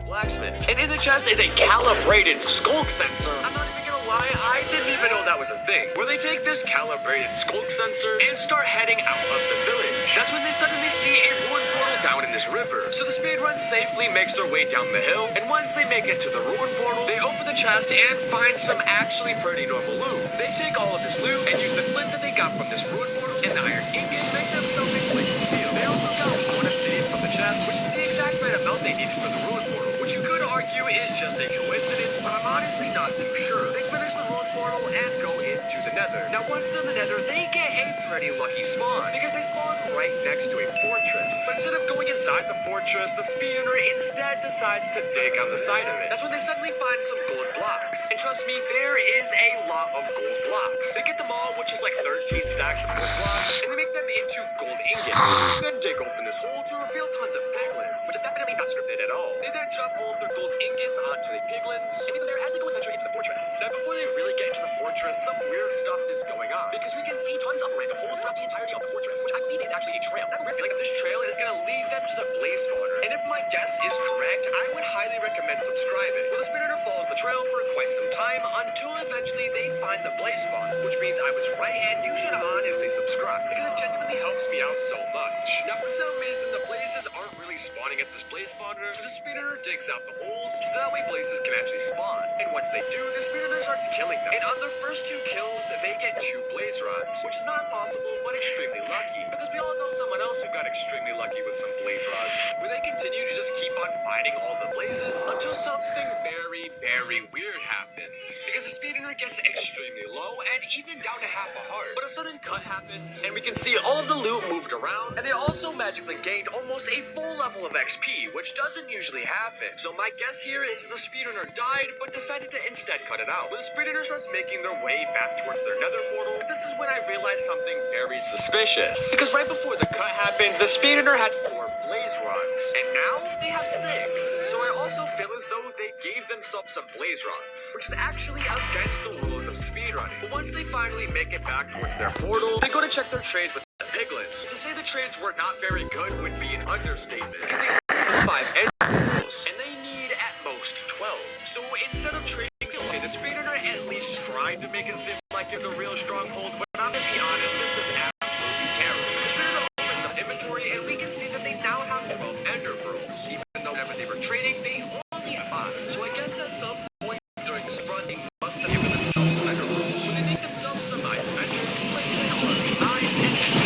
blacksmith. And in the chest is a calibrated skulk sensor. I'm not even gonna lie, I didn't even know that was a thing. Where they take this calibrated skulk sensor and start heading out of the village. That's when they suddenly see a ruined portal down in this river. So the speedrun safely makes their way down the hill, and once they make it to the ruined portal, they open the chest and find some actually pretty normal loot. They take all of this loot and use the flint that they got from this ruined portal and the iron ingot to make themselves a flint and steel. They also got one obsidian from the chest, which is the exact right amount they needed for the ruined portal, which you could argue is just a coincidence, but I'm honestly not too sure. They finish the ruined portal and go into the nether. Now once in the nether, they get a pretty lucky spawn, because they spawn right next to a fortress. But instead of going inside the fortress, the speedrunner instead decides to dig on the side of it. That's when they suddenly find some gold blocks. And trust me, there is a lot of gold blocks. They get them all, which is like 13 stacks of gold blocks, and they make them into gold ingots. Then dig open this hole to reveal tons of piglins, which is definitely not scripted at all. They then drop all of their gold ingots onto the piglins, and leave them there as they go adventure into the fortress. Now before they really get into the fortress, some weird stuff is going on, because we can see tons of random holes throughout the entirety of the fortress, which I believe is actually a trail. I have a weird feeling that this trail is going to lead them to the blaze spawner. And if my guess is correct, I would highly recommend subscribing. Well, the speedrunner follows the trail for quite some time until eventually they find the blaze spawner, which means I was right and you should honestly subscribe, because it genuinely helps me out so much. Now for some reason, the blazes aren't really spawning at this blaze spawner, so the speedrunner digs out the holes so that way blazes can actually spawn. And once they do, the speedrunner starts killing them. And on their first 2 kills, they get 2 blaze rods, which is not impossible, but extremely lucky, because we all know someone else who got extremely lucky with some blaze rods, where they continue to just keep on fighting all the blazes until something very, very weird happens. Because the speedrunner gets extremely low and even down to half a heart. But a sudden cut happens, and we can see all of the loot moved around, and they also magically gained almost a full level of XP, which doesn't usually happen. So my guess here is the speedrunner died, but decided to instead cut it out. But the speedrunner starts making their way back towards their nether portal. This is when I realized something very suspicious. Because right before the cut happened, the speedrunner had 4 blaze rods, and now they have 6. So I also feel as though they gave themselves some blaze rods, which is actually against the rules of speedrunning. But once they finally make it back towards their portal, they go to check their trades with the piglins. To say the trades were not very good would be an understatement, because they have 5 emeralds, and they need at most 12. So instead of trading, okay, the speedrunner at least tried to make it seem like it's a real stronghold, but I'm gonna be honest, this is absolutely terrible. The speedrunner opens up inventory, and we can see that they now have 12 ender pearls, even though whenever they were trading, they only had 5. So I guess at some point during this run, they must have given themselves some ender pearls. So they make themselves some eyes of ender, placing all of the eyes and enter.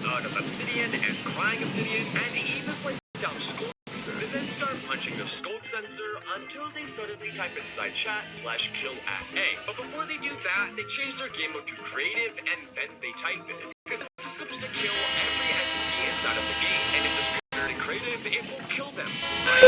Out of obsidian and crying obsidian, and even place down skulk. They then start punching the skulk sensor until they suddenly type inside chat /kill at A. But before they do that, they change their game mode to creative, and then they type it, because this is supposed to kill every entity inside of the game, and if the speedrunner is creative, it will kill them right